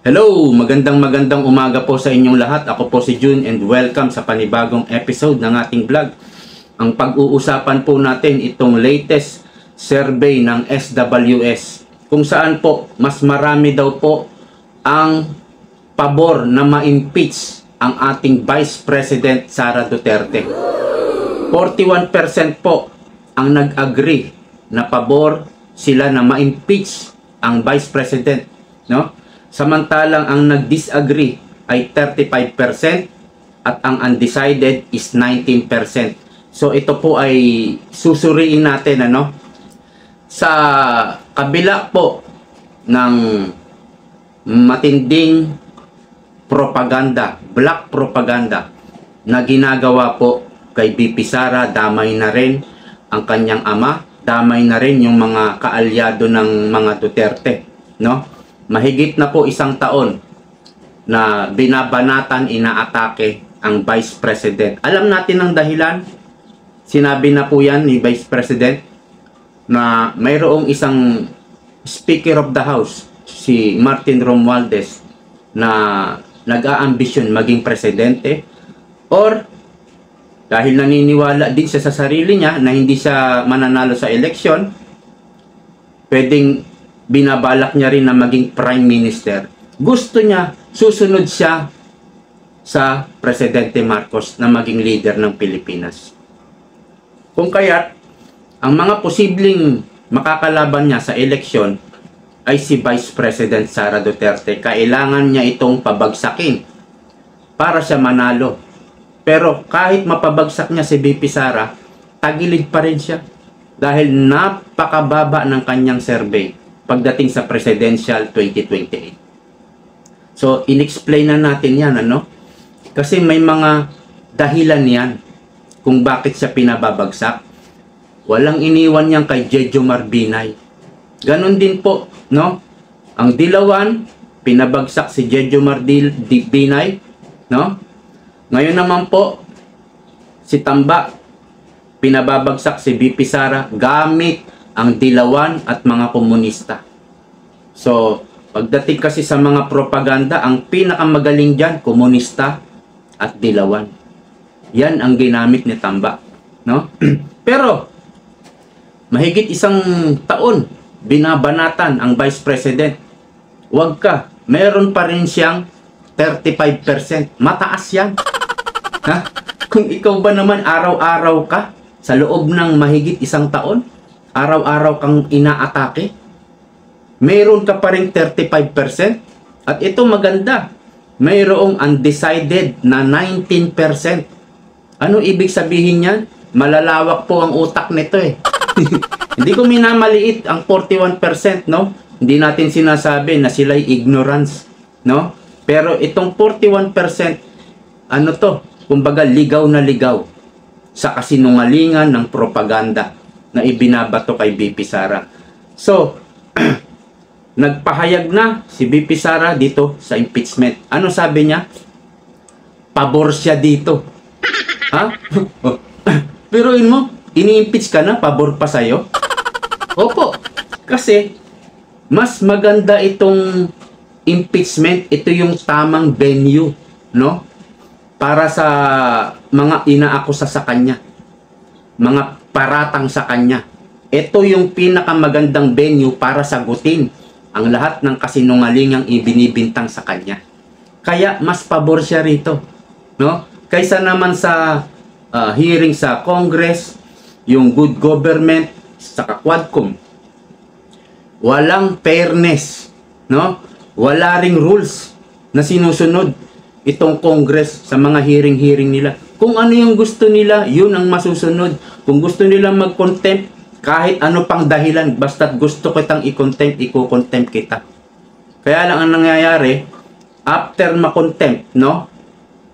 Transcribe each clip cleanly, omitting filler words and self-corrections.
Hello! Magandang umaga po sa inyong lahat. Ako po si June and welcome sa panibagong episode ng ating vlog. Ang pag-uusapan po natin itong latest survey ng SWS kung saan po mas marami daw po ang pabor na ma-impeach ang ating Vice President Sara Duterte. 41% po ang nag-agree na pabor sila na ma-impeach ang Vice President, no? Samantalang ang nag-disagree ay 35% at ang undecided is 19%. So ito po ay susuriin natin sa kabila po ng matinding propaganda, black propaganda na ginagawa po kay BP Sara. Damay na rin ang kanyang ama, damay na rin yung mga kaalyado ng mga Duterte, no? Mahigit na po isang taon na binabanatan, inaatake ang Vice President. Alam natin ang dahilan. Sinabi na po yan ni Vice President na mayroong isang Speaker of the House, si Martin Romualdez, na nag-aambisyon maging presidente, or dahil naniniwala din siya sa sarili niya na hindi siya mananalo sa eleksyon, pwedeng binabalak niya rin na maging Prime Minister. Gusto niya, susunod siya sa Presidente Marcos na maging leader ng Pilipinas. Kung kaya't, ang mga posibleng makakalaban niya sa eleksyon ay si Vice President Sara Duterte. Kailangan niya itong pabagsakin para siya manalo. Pero kahit mapabagsak niya si BP Sara, tagilid pa rin siya dahil napakababa ng kanyang survey pagdating sa Presidential 2028. So, in-explain na natin yan, Kasi may mga dahilan yan kung bakit siya pinababagsak. Walang iniwan yan kay Jejo Marbinay. Ganon din po, Ang Dilawan, pinabagsak si Jejo Marbinay, Ngayon naman po, si Tamba, pinababagsak si BP Sara gamit ang Dilawan at mga komunista. So, pagdating kasi sa mga propaganda, ang pinakamagaling dyan, komunista at Dilawan. Yan ang ginamit ni Tamba, Pero, mahigit isang taon, binabanatan ang Vice President. Huwag ka, meron pa rin siyang 35%. Mataas yan. Kung ikaw ba naman araw-araw ka sa loob ng mahigit isang taon, araw-araw kang inaatake, mayroon ka pa rin 35%. At ito maganda, mayroong undecided na 19%. Ano ibig sabihin yan? Malalawak po ang utak nito Hindi ko minamaliit ang 41%, Hindi natin sinasabi na sila'y ignorance, Pero itong 41%, kumbaga ligaw na ligaw sa kasinungalingan ng propaganda na ibinabato kay BP Sara. So, nagpahayag na si BP Sara dito sa impeachment. Ano sabi niya? Pabor siya dito. Piruin mo, ini-impeach ka na, pabor pa sa'yo? Opo, kasi mas maganda itong impeachment. Ito yung tamang venue, para sa mga inaakusa sa kanya, mga paratang sa kanya. Ito yung pinakamagandang venue para sagutin ang lahat ng kasinungalingang ibinibintang sa kanya. Kaya mas pabor siya rito, Kaysa naman sa hearing sa Congress, yung good government sa Quadcom. Walang fairness, Wala ring rules na sinusunod itong Congress sa mga hearing nila. Kung ano yung gusto nila, yun ang masusunod. Kung gusto nila mag-contempt, kahit ano pang dahilan, basta't gusto kitang i-contempt, i-contempt kita. Kaya lang ang nangyayari, after ma-contempt,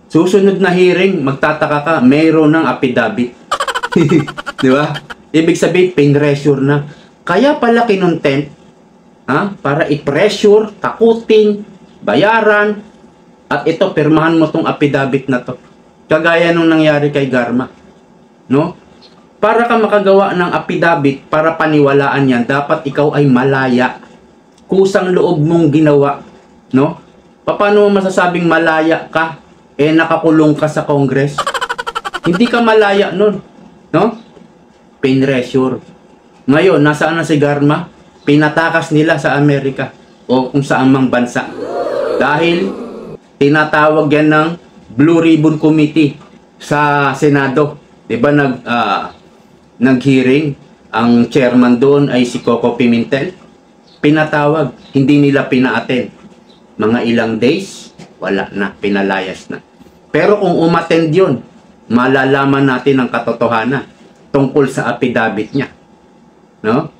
susunod na hearing, magtataka ka, mayroon ng affidavit. Di ba? Ibig sabihin, pinressure na. Kaya pala kinontempt, para i-pressure, takutin, bayaran, at ito, pirmahan mo tong affidavit na to. Kagaya nung nangyari kay Garma. Para ka makagawa ng affidavit, para paniwalaan yan, dapat ikaw ay malaya. Kusang loob mong ginawa, Paano mo masasabing malaya ka? Nakakulong ka sa Congress. Hindi ka malaya nun. No? Pinressure. Ngayon, nasaan na si Garma? Pinatakas nila sa Amerika o kung saan mang bansa. Dahil tinatawag yan ng Blue Ribbon Committee sa Senado. Diba nag-hearing? Ang chairman doon ay si Coco Pimentel. Pinatawag, hindi nila pina-attend. Mga ilang days, wala na, pinalayas na. Pero kung umattend yun, malalaman natin ang katotohanan tungkol sa affidavit niya. No?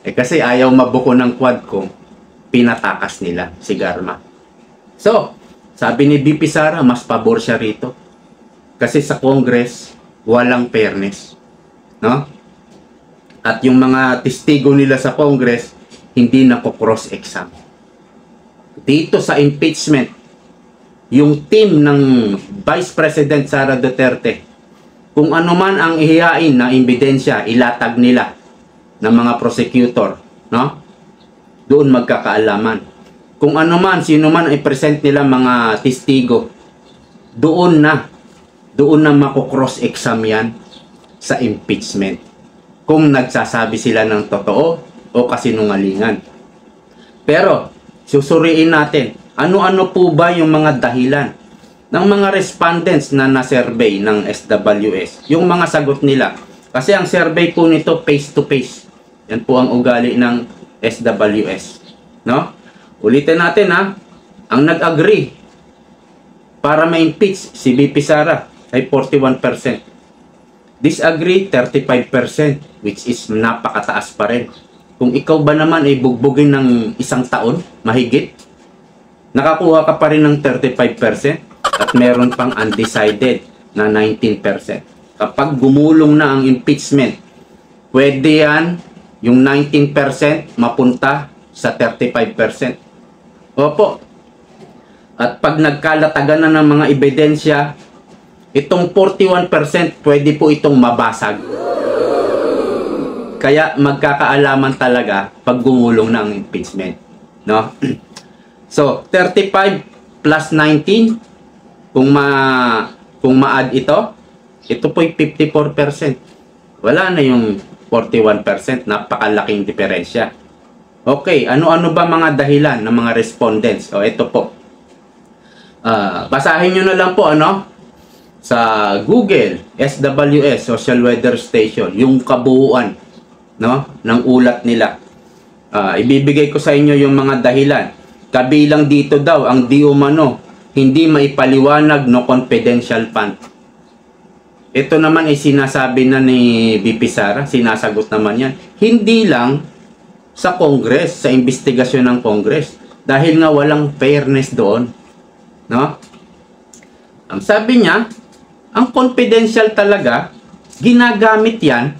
Kasi ayaw mabuko ng Quadcom, pinatakas nila si Garma. So, sabi ni BP Sara, mas pabor siya rito. Kasi sa Congress, walang fairness. No? At yung mga testigo nila sa Congress, hindi na cross-exam. Dito sa impeachment, yung team ng Vice President Sara Duterte, kung ano man ang ihihain na ebidensya, ilatag nila ng mga prosecutor, no? Doon magkakaalaman. Kung ano man, sino man i-present nila mga testigo, doon na mako-cross-exam yan sa impeachment. Kung nagsasabi sila ng totoo o kasinungalingan. Pero, susuriin natin, ano-ano po ba yung mga dahilan ng mga respondents na na-survey ng SWS? Yung mga sagot nila. Kasi ang survey po nito face-to-face. Yan po ang ugali ng SWS. No? Ulitin natin ha. Ang nag-agree para ma-impeach si BP Sara ay 41%. Disagree 35%, which is napakataas pa rin. Kung ikaw ba naman ay bugbugin ng isang taon, mahigit, nakakuha ka pa rin ng 35% at meron pang undecided na 19%. Kapag gumulong na ang impeachment, pwede yan yung 19% mapunta sa 35%. Opo. At pag nagkalatagan na ng mga ebidensya, itong 41% pwede po itong mabasag. Kaya magkakaalaman talaga pag gumulong ng impeachment. No? So, 35 plus 19, kung ma-add ito po ay 54%. Wala na yung 41%, napakalaking diferensya. Okay, ano-ano ba mga dahilan ng mga respondents? O, ito po. Basahin nyo na lang po, sa Google, SWS, Social Weather Station, yung kabuuan, no, ng ulat nila. Ibibigay ko sa inyo yung mga dahilan. Kabilang dito daw ang di umano, hindi maipaliwanag no confidential fund. Ito naman ay sinasabi na ni BP Sara, sinasagot naman yan. Hindi lang sa Congress, sa investigasyon ng Congress, dahil nga walang fairness doon. No? Ang sabi niya, ang confidential talaga, ginagamit yan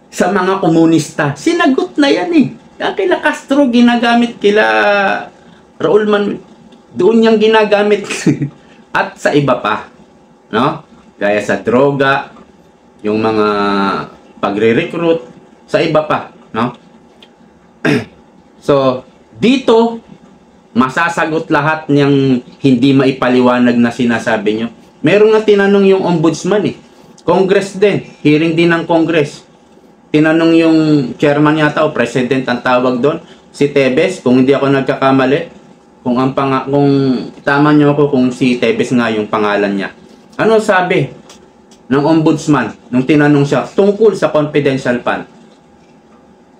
sa mga komunista. Sinagot na yan eh. Kila Castro ginagamit, kila Raul Manuel, doon niyang ginagamit. At sa iba pa. No? Gaya sa droga, yung mga pagre-recruit, sa iba pa. No? So, dito, masasagot lahat niyang hindi maipaliwanag na sinasabi niyo. Meron nga tinanong yung ombudsman eh. Congress din. Hearing din ng Congress. Tinanong yung chairman yata o president ang tawag doon. Si Tebes, kung hindi ako nagkakamali. Kung tama niyo ako kung si Tebes nga yung pangalan niya. Ano sabi ng ombudsman nung tinanong siya tungkol sa confidential fund?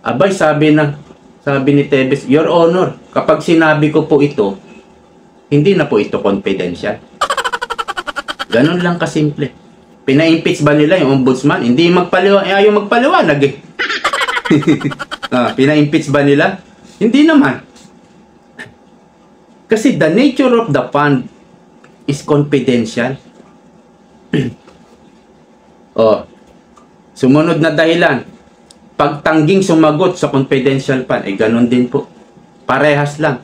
Abay, sabi ni Tebes, Your Honor, kapag sinabi ko po ito, hindi na po ito confidential. Ganun lang kasimple. Pina-impeach ba nila yung ombudsman? Hindi ayaw magpaliwanag eh. Pina-impeach ba nila? Hindi naman. Kasi the nature of the fund is confidential. Sumunod na dahilan. Pagtangging sumagot sa confidential fund, ganun din po. Parehas lang.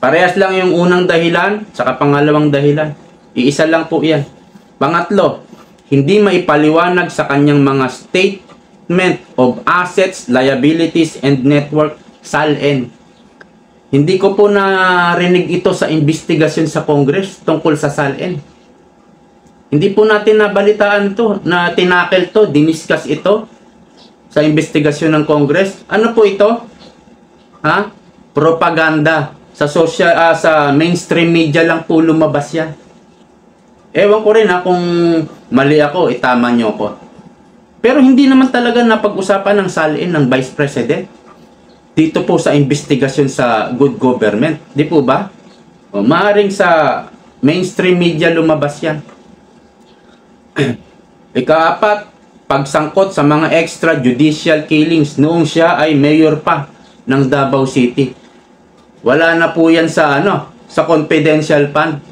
Parehas lang yung unang dahilan, saka pangalawang dahilan. Iisa lang po yan. Pangatlo, hindi maipaliwanag sa kanyang mga statement of assets, liabilities, and network, SALN. Hindi ko po narinig ito sa investigasyon sa Congress tungkol sa SALN. Hindi po natin nabalitaan to, na tinakel to, diniscuss ito sa investigasyon ng Congress. Ano po ito? Ha? Propaganda. Sa mainstream media lang po lumabas yan. Ewan ko rin ha, kung mali ako, itama nyo ko. Pero hindi naman talaga napag-usapan ng SALN ng Vice President dito po sa investigasyon sa good government. Di po ba? O, maaaring sa mainstream media lumabas yan. Ikaapat, pagsangkot sa mga extrajudicial killings noong siya ay mayor pa ng Davao City. Wala na po yan sa sa confidential fund.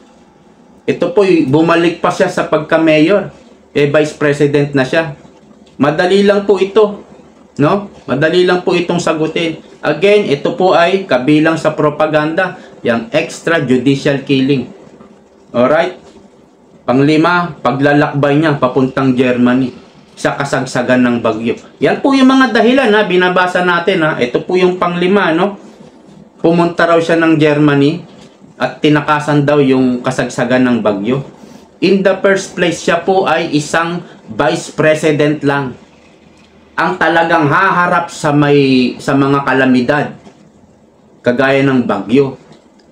Ito po, bumalik pa siya sa pagka-mayor. Vice President na siya. Madali lang po ito. No? Madali lang po itong sagutin. Again, ito po ay kabilang sa propaganda. Yung extrajudicial killing. Alright? Panglima, paglalakbay niya papuntang Germany sa kasagsagan ng bagyo. Yan po yung mga dahilan binabasa natin Ito po yung panglima, no? Pumunta raw siya ng Germany at tinakasan daw yung kasagsagan ng bagyo. In the first place, siya po ay isang vice president lang. Ang talagang haharap sa mga kalamidad kagaya ng bagyo.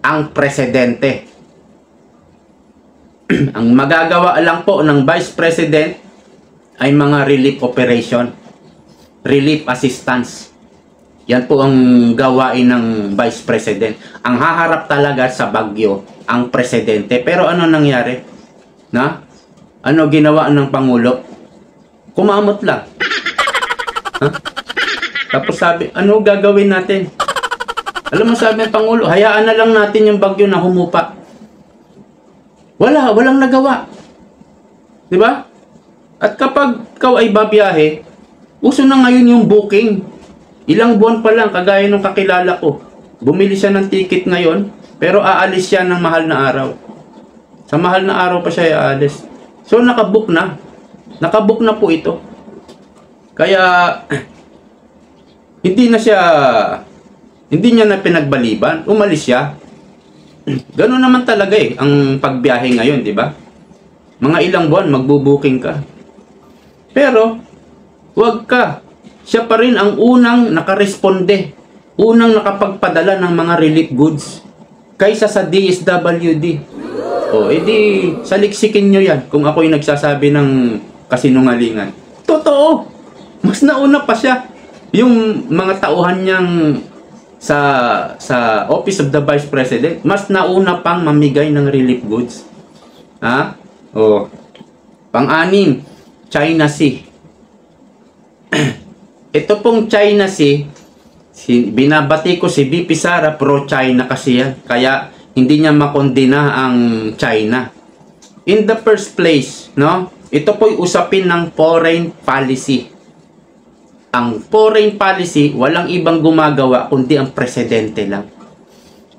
Ang presidente. Ang magagawa lang po ng vice president ay mga relief operation, relief assistance. Yan po ang gawain ng vice president. Ang haharap talaga sa bagyo ang presidente. Pero ano nangyari? Ano ginawa ng Pangulo? Kumamot lang. Tapos sabi, ano gagawin natin? Alam mo, sabi ng Pangulo, hayaan na lang natin yung bagyo na humupa. Walang nagawa. Di ba? At kapag ikaw ay babiyahe, uso na ngayon yung booking. Ilang buwan pa lang, kagaya ng kakilala ko. Bumili siya ng ticket ngayon, pero aalis siya ng mahal na araw. Sa mahal na araw pa siya aalis. So, nakabook na. Nakabook na po ito. Kaya, hindi niya na pinagbaliban. Umalis siya. Gano'n naman talaga ang pagbiyahe ngayon, di ba? Mga ilang buwan, magbubuking ka. Pero, wag ka. Siya pa rin ang unang nakaresponde, unang nakapagpadala ng mga relief goods kaysa sa DSWD. O, edi, saliksikin nyo yan kung ako'y nagsasabi ng kasinungalingan. Totoo! Mas nauna pa siya. Yung mga tauhan niyang sa Office of the Vice President, mas nauna pang mamigay ng relief goods. O, pang-anim, China Sea. Ito pong China Sea, binabati ko si VP Sara, pro-China kasi yan. Kaya hindi niya makondena ang China. In the first place, ito po'y usapin ng foreign policy. Ang foreign policy, walang ibang gumagawa kundi ang presidente lang.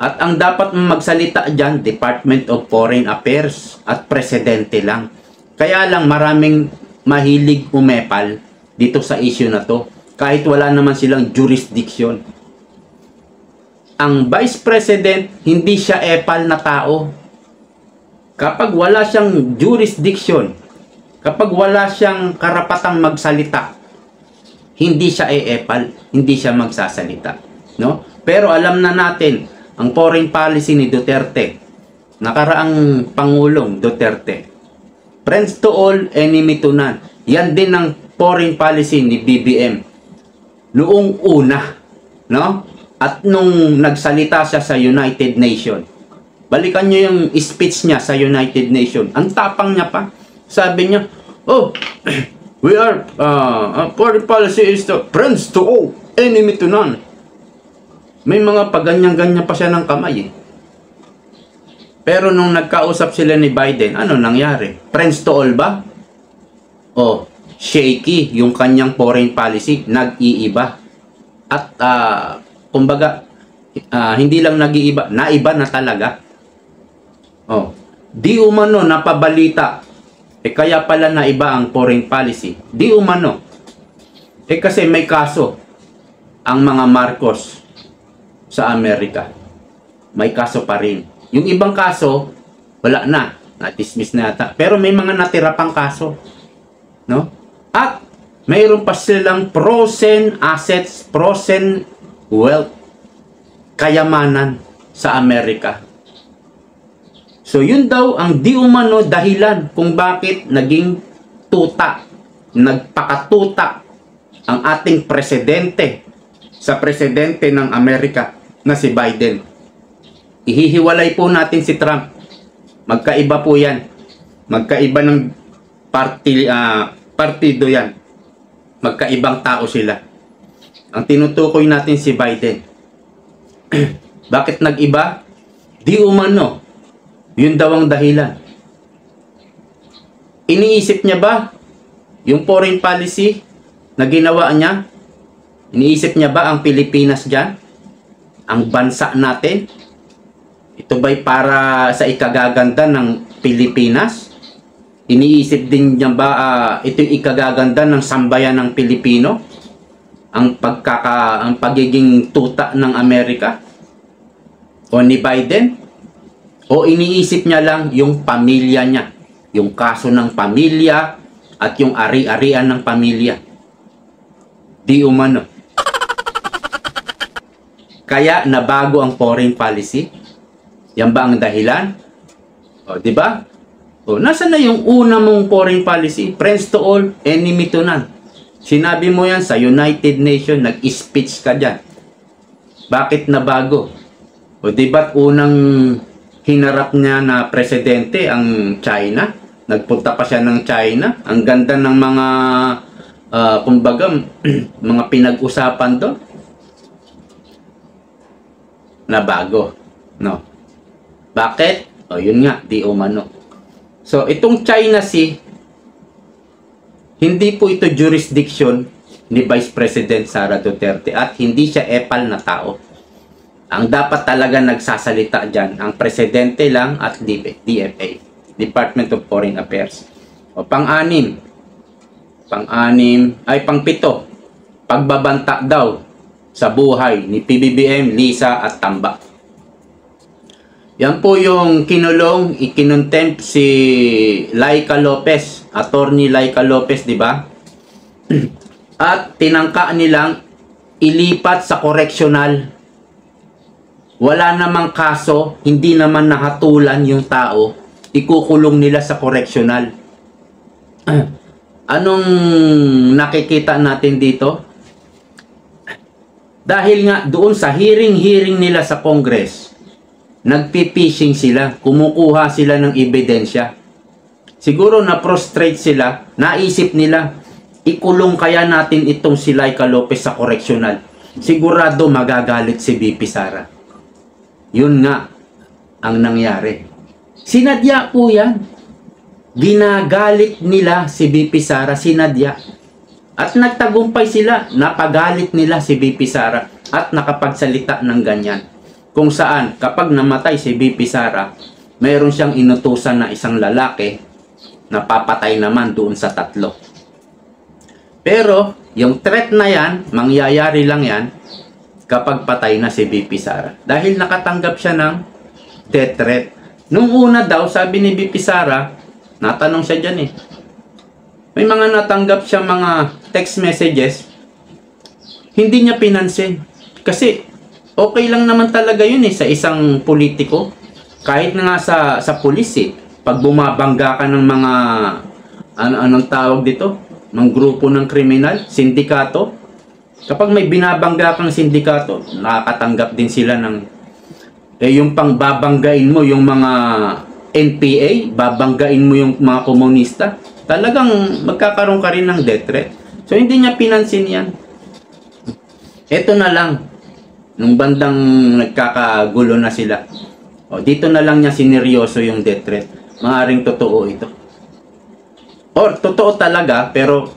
At ang dapat magsalita dyan, Department of Foreign Affairs at presidente lang. Kaya lang maraming mahilig umepal dito sa issue na to. Kahit wala naman silang jurisdiction. Ang Vice President, hindi siya epal na tao. Kapag wala siyang jurisdiction, kapag wala siyang karapatang magsalita, hindi siya epal, hindi siya magsasalita. No? Pero alam na natin, ang foreign policy ni Duterte, nakaraang Pangulong Duterte, friends to all, enemy to none. Yan din ang foreign policy ni BBM. Noong una, At nung nagsalita siya sa United Nations, balikan nyo yung speech niya sa United Nations. Ang tapang niya pa. Sabi niya, we are, foreign policy is the friends to all, enemy to none. May mga paganyan-ganyan pa siya ng kamay. Pero nung nagkausap sila ni Biden, ano nangyari? Friends to all ba? Shaky yung kanyang foreign policy, nag-iiba. At kumbaga hindi lang nag-iiba, naiba na talaga. Di umano napabalita. Kaya pala naiba ang foreign policy. Di umano. Kasi may kaso ang mga Marcos sa Amerika. may kaso pa rin. Yung ibang kaso, wala na. Na-dismiss na yata. Pero may mga natira pang kaso. No? At mayroon pa silang frozen assets, frozen wealth, kayamanan sa Amerika. So yun daw ang di umano dahilan kung bakit naging nagpakatuta ang ating presidente sa presidente ng Amerika na si Biden. Ihihiwalay po natin si Trump. Magkaiba po yan. Magkaiba ng partido yan. Magkaibang tao sila. Ang tinutukoy natin si Biden. Bakit nag-iba? Di umano. Yun daw ang dahilan. Iniisip niya ba yung foreign policy na ginawa niya? Iniisip niya ba ang Pilipinas dyan? Ang bansa natin? Ito ba'y para sa ikagaganda ng Pilipinas? Iniisip din niya ba ito yung ikagaganda ng sambayan ng Pilipino? Ang pagiging tuta ng Amerika? O ni Biden? O iniisip niya lang yung pamilya niya? Yung kaso ng pamilya at yung ari-arian ng pamilya? Di umano. Kaya nabago ang foreign policy? Yan ba ang dahilan? O, di ba? O, nasa na yung una mong foreign policy? Friends to all, enemy to none. Sinabi mo yan sa United Nations, nag-speech ka dyan. Bakit nabago? O, di ba't unang hinarap niya na presidente ang China? Nagpunta pa siya ng China. Ang ganda ng mga, kumbaga, mga pinag-usapan doon. Nabago. No. Bakit? O, yun nga, di umano. So, itong China Sea, hindi po ito jurisdiction ni Vice President Sara Duterte at hindi siya epal na tao. Ang dapat talaga nagsasalita dyan, ang presidente lang at DFA, Department of Foreign Affairs. O, pang-pito, pagbabanta daw sa buhay ni PBBM, Lisa at Tamba. Yan po yung ikinontempt si Laika Lopez, Attorney Laika Lopez, di ba? At tinangka nilang ilipat sa correctional. Wala namang kaso, hindi naman nahatulan yung tao, ikukulong nila sa correctional. Anong nakikita natin dito? Dahil nga doon sa hearing nila sa Congress, nagpipishing sila, kumukuha sila ng ebidensya. Siguro na-prostrate sila, naisip nila, ikulong kaya natin itong si Laika Lopez sa correctional. Sigurado magagalit si VP Sara. Yun nga ang nangyari. Sinadya po yan. Ginagalit nila si VP Sara, sinadya. At nagtagumpay sila, napagalit nila si VP Sara at nakapagsalita ng ganyan. Kung saan, kapag namatay si VP Sara, mayroon siyang inutusan na isang lalaki na papatay naman doon sa 3. Pero, yung threat na yan, mangyayari lang yan kapag patay na si VP Sara. Dahil nakatanggap siya ng death threat. Nung una daw, sabi ni VP Sara, natanong siya dyan may mga natanggap siya mga text messages, hindi niya pinansin. Kasi, okay lang naman talaga yun sa isang politiko. Kahit na nga sa pulis pag bumabangga ka ng mga anong tawag dito, ng grupo ng kriminal, sindikato. Kapag may binabangga kang sindikato, nakakatanggap din sila ng yung pang babanggain mo yung mga NPA, babanggain mo yung mga komunista, talagang magkakaroon ka rin ng death threat. So hindi niya pinansin yan. Ito na lang, nung bandang nagkakagulo na sila, dito na lang niya sineryoso yung death threat. Maaring totoo ito. Or totoo talaga, pero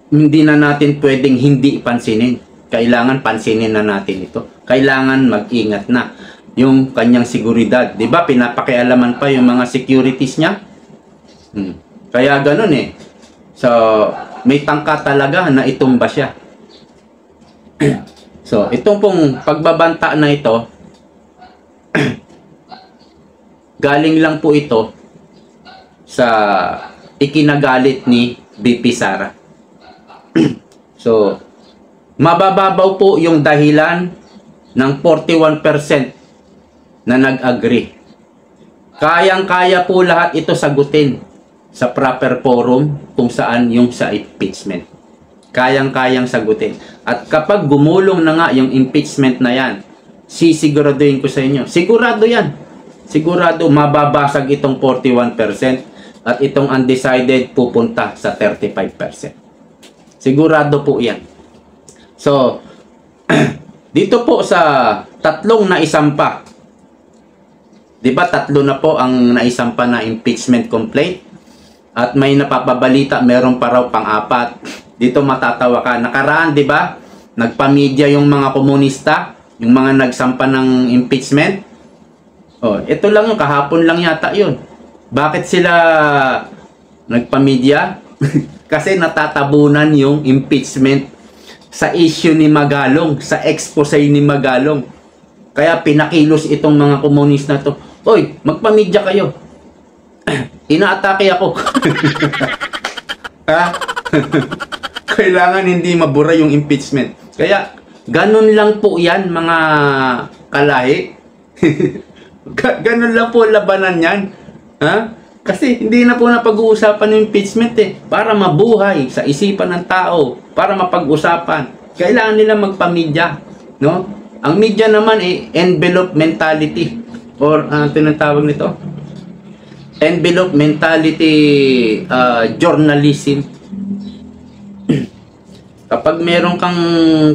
hindi na natin pwedeng hindi pansinin. Kailangan pansinin na natin ito. Kailangan mag-ingat na yung kanyang seguridad. Diba, pinapakialaman pa yung mga securities niya? Kaya ganun So, may tangka talaga na itumba siya. So, itong pong pagbabanta na ito, galing lang po ito sa ikinagalit ni BP Sara. So, mabababaw po yung dahilan ng 41% na nag-agree. Kayang-kaya po lahat ito sagutin sa proper forum kung saan yung sa impeachment. Kayang-kayang sagutin. At kapag gumulong na nga yung impeachment na yan, sisiguraduhin ko sa inyo, sigurado yan. Sigurado mababasag itong 41% at itong undecided pupunta sa 35%. Sigurado po yan. So, dito po sa tatlong naisampa, di ba tatlo na po ang naisampa na impeachment complaint? At may napapabalita, meron pa raw pang-apat. Dito matatawa ka. Nakaraan, di ba? Nagpa-media yung mga komunista, yung mga nagsampa ng impeachment. Oh, ito lang yung kahapon lang yata yun. Bakit sila nagpa-media? Kasi natatabunan yung impeachment sa issue ni Magalong, sa expose ni Magalong. Kaya pinakilos itong mga komunista to. Oy, magpa-media kayo. Inaatake ako. Ha? Kailangan hindi mabura yung impeachment. Kaya, ganun lang po yan, mga kalahi. Ganun lang po labanan yan. Ha? Kasi hindi na po napag-uusapan yung impeachment eh. Para mabuhay sa isipan ng tao. Para mapag-usapan. Kailangan nila magpa-media. No? Ang media naman eh, envelope mentality. Or, tinatawag nito? Envelope mentality journalism. Kapag meron kang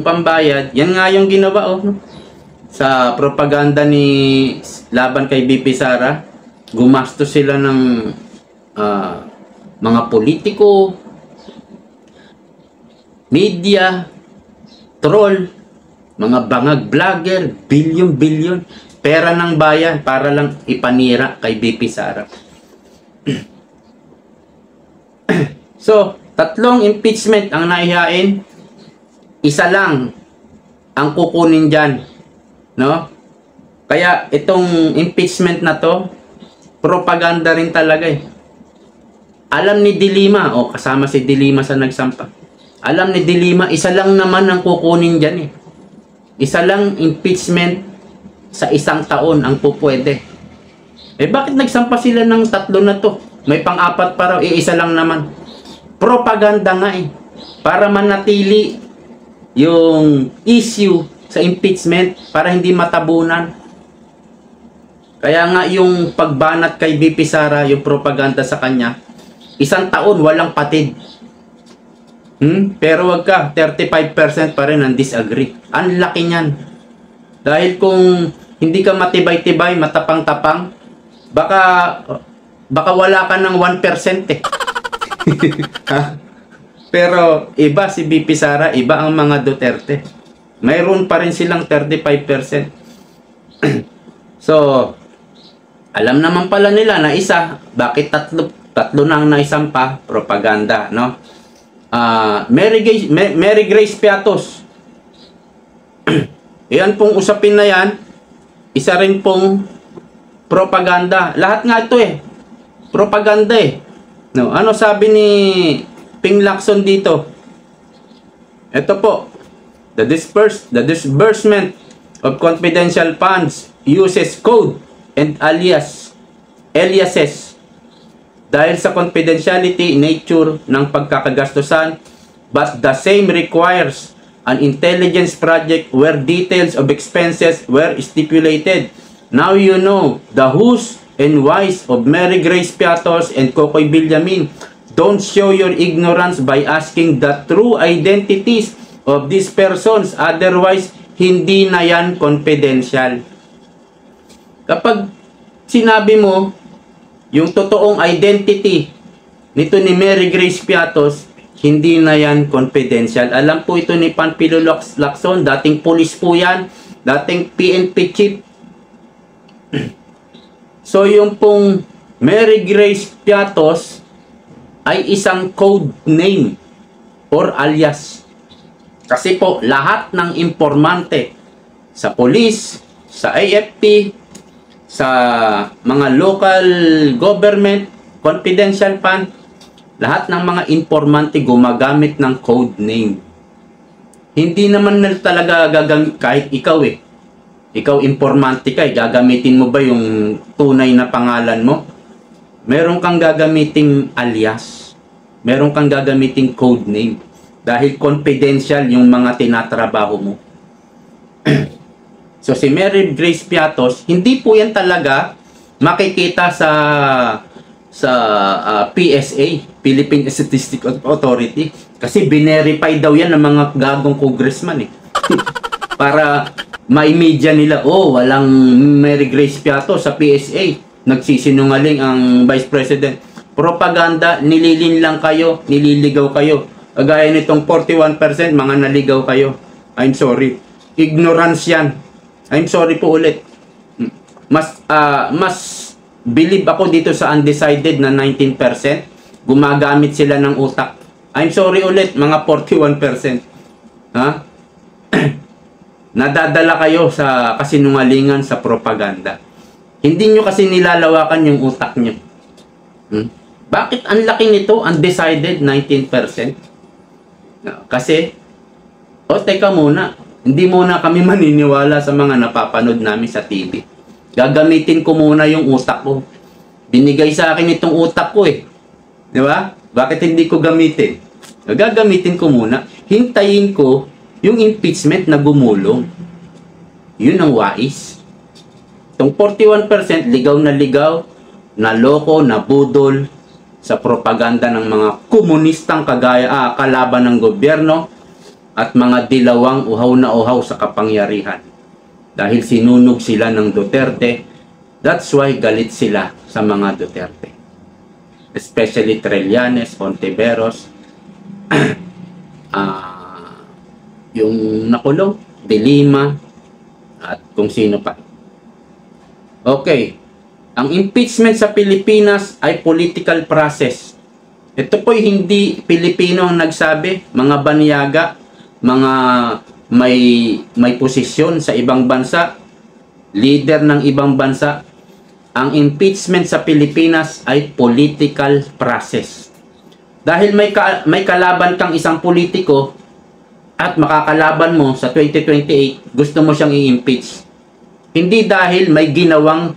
pambayad, yan nga yung ginawa no? Sa propaganda ni laban kay BP Sara, gumastos sila ng mga politiko, media, troll, mga bangag vlogger, bilyon-bilyon, pera ng bayan para lang ipanira kay BP Sara. So, tatlong impeachment ang naihain, isa lang ang kukunin dyan. No? Kaya itong impeachment na to, propaganda rin talaga eh. Alam ni Dilima, kasama si Dilima sa nagsampa. Alam ni Dilima, isa lang naman ang kukunin dyan eh. Isa lang impeachment sa isang taon ang pupwede. Eh bakit nagsampa sila ng tatlo na to? May pang-apat pa raw, isa lang naman. Propaganda nga eh. Para manatili yung issue sa impeachment para hindi matabunan. Kaya nga yung pagbanat kay BP Sara, yung propaganda sa kanya, isang taon walang patid. Pero wag ka, 35% pa rin ang disagree. Ang laki niyan. Dahil kung hindi ka matibay-tibay, matapang-tapang, baka wala ka ng 1% eh. Pero iba si BP Sara, iba ang mga Duterte. Mayroon pa rin silang 35%. So, alam naman pala nila na isa, bakit tatlo na ang naisampa? Propaganda, no? Mary Grace Piatos. Yan pong usapin na yan, isa rin pong propaganda. Lahat nga ito eh, propaganda eh. No, ano sabi ni Ping Lacson dito? Ito po, the disbursement of confidential funds uses code and aliases dahil sa confidentiality nature ng pagkakagastusan, but the same requires an intelligence project where details of expenses were stipulated. Now you know the who's and whys of Mary Grace Piatos and Kokoy Villamin. Don't show your ignorance by asking the true identities of these persons, otherwise hindi na yan confidential. Kapag sinabi mo yung totoong identity nito ni Mary Grace Piatos, hindi na yan confidential. Alam po ito ni Panfilo Lacson, dating pulis po yan, dating PNP chief. So yung pong Mary Grace Piatos ay isang code name or alias. Kasi po lahat ng informante sa police, sa AFP, sa mga local government, confidential fund, lahat ng mga informante gumagamit ng code name. Hindi naman na talaga gagamit kahit ikaw Ikaw informante ka, gagamitin mo ba yung tunay na pangalan mo? Meron kang gagamiting alias. Meron kang gagamiting code name. Dahil confidential yung mga tinatrabaho mo. So si Mary Grace Piatos, hindi po yan talaga makikita sa PSA, Philippine Statistical Authority, kasi binerify daw yan ng mga gagong congressman para ma-media nila, walang Mary Grace Piatos sa PSA, nagsisinungaling ang Vice President. Propaganda, nililin lang kayo, nililigaw kayo. Gaya nitong 41% mga naligaw kayo. I'm sorry. Ignorance yan. I'm sorry po ulit. Mas believe ako dito sa undecided na 19%. Gumagamit sila ng utak. I'm sorry ulit, mga 41%. Ha? Nadadala kayo sa kasinungalingan, sa propaganda. Hindi nyo kasi nilalawakan yung utak nyo. Bakit ang laki nito, undecided, 19%? Kasi, teka muna, hindi muna kami maniniwala sa mga napapanood namin sa TV. Gagamitin ko muna yung utak ko. Binigay sa akin itong utak ko Di ba? Bakit hindi ko gamitin? Gagamitin ko muna. Hintayin ko yung impeachment na gumulong. Yun ang wais. Itong 41% ligaw, naloko, nabudol sa propaganda ng mga komunistang kalaban ng gobyerno at mga dilawang uhaw na uhaw sa kapangyarihan. Dahil sinunog sila ng Duterte, that's why galit sila sa mga Duterte. Especially Trillanes, Ontiveros, yung nakulong, De Lima, at kung sino pa. Okay, ang impeachment sa Pilipinas ay political process. Ito po'y hindi Pilipino ang nagsabi, mga banyaga, mga may posisyon sa ibang bansa, leader ng ibang bansa. Ang impeachment sa Pilipinas ay political process. Dahil may kalaban kang isang politiko at makakalaban mo sa 2028, gusto mo siyang i-impeach. Hindi dahil may ginawang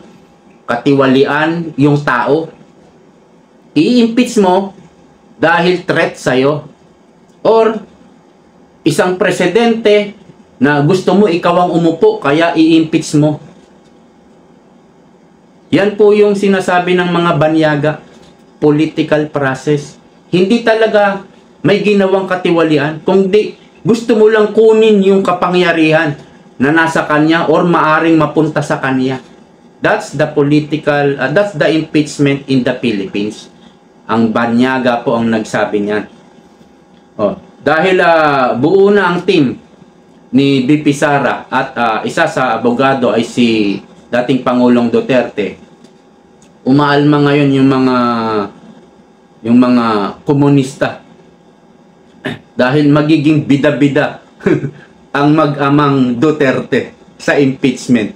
katiwalian yung tao. I-impeach mo dahil threat sa'yo. Or isang presidente na gusto mo ikaw ang umupo, kaya i-impeach mo. Yan po yung sinasabi ng mga banyaga, political process. Hindi talaga may ginawang katiwalian, kundi gusto mo lang kunin yung kapangyarihan na nasa kanya or maaring mapunta sa kanya. That's the that's the impeachment in the Philippines. Ang banyaga po ang nagsabi niyan. Dahil buo na ang team ni BP Sara at isa sa abogado ay si dating Pangulong Duterte, umaalma ngayon yung mga komunista dahil magiging bida-bida ang mag-amang Duterte sa impeachment.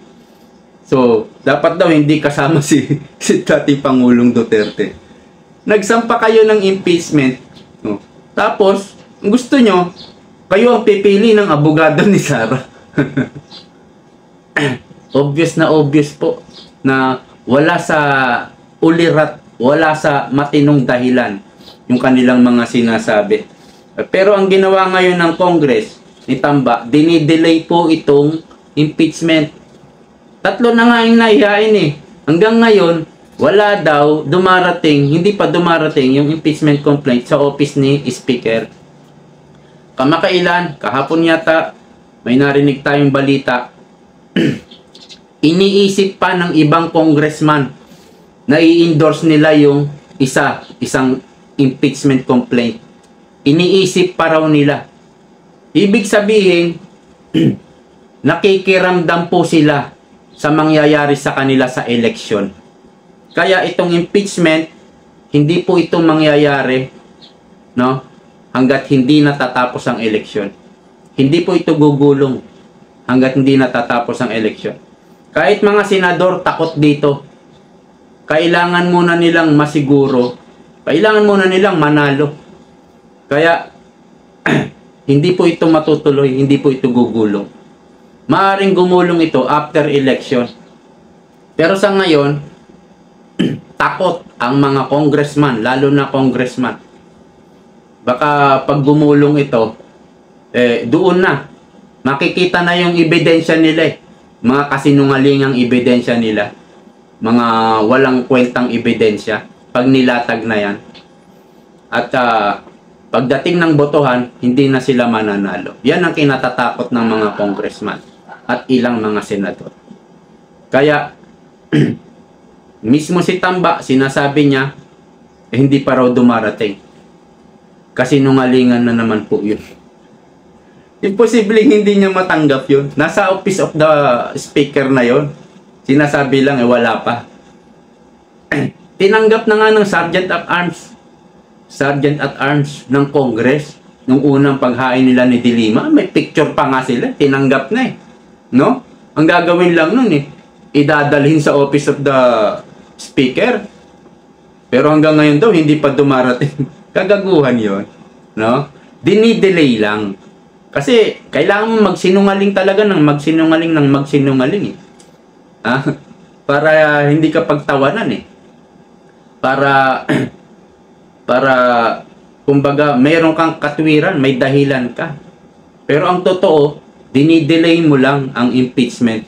So, dapat daw hindi kasama si dating Pangulong Duterte. Nagsampa kayo ng impeachment. Tapos, gusto nyo, kayo ang pipili ng abogado ni Sara. Obvious na obvious po na wala sa ulirat, wala sa matinong dahilan yung kanilang mga sinasabi. Pero ang ginawa ngayon ng Congress ni Tamba, dinidelay po itong impeachment. 3 na nga yung naihain Hanggang ngayon, wala daw hindi pa dumarating yung impeachment complaint sa office ni Speaker. Kamakailan, kahapon yata, may narinig tayong balita. Iniisip pa ng ibang congressman na i-endorse nila yung isang impeachment complaint. Iniisip pa raw nila. Ibig sabihin, nakikiramdam po sila sa mangyayari sa kanila sa eleksyon. Kaya itong impeachment, hindi po ito mangyayari, hanggat hindi natatapos ang eleksyon. Hindi po ito gugulong hanggat hindi natatapos ang eleksyon. Kahit mga senador takot dito. Kailangan muna nilang masiguro. Kailangan muna nilang manalo. Kaya, hindi po ito matutuloy, hindi po ito gugulong. Maaring gumulong ito after election. Pero sa ngayon, takot ang mga congressman, lalo na congressman. Baka pag gumulong ito, doon na. Makikita na yung ebidensya nila eh. Mga kasinungalingang ebidensya nila. Mga walang kwentang ebidensya. Pag nilatag na yan. At pagdating ng botohan, hindi na sila mananalo. Yan ang kinatatakot ng mga congressman at ilang mga senador. Kaya, mismo si Tamba, sinasabi niya, hindi pa raw dumarating. Kasinungalingan na naman po yun. Imposibleng hindi niya matanggap yun. Nasa office of the speaker na yun. Sinasabi lang, wala pa. Tinanggap na nga ng Sergeant at Arms ng Congress. Nung unang paghain nila ni Dilima, may picture pa nga sila. Tinanggap na eh. No? Ang gagawin lang nun eh, idadalhin sa office of the speaker. Pero hanggang ngayon daw, hindi pa dumarating. Kagaguhan yon, no? Dinidelay lang. Kasi kailangan mo magsinungaling talaga ng magsinungaling eh. Para hindi ka pagtawanan eh. Para kumbaga mayroon kang katwiran, may dahilan ka. Pero ang totoo, dinidelay mo lang ang impeachment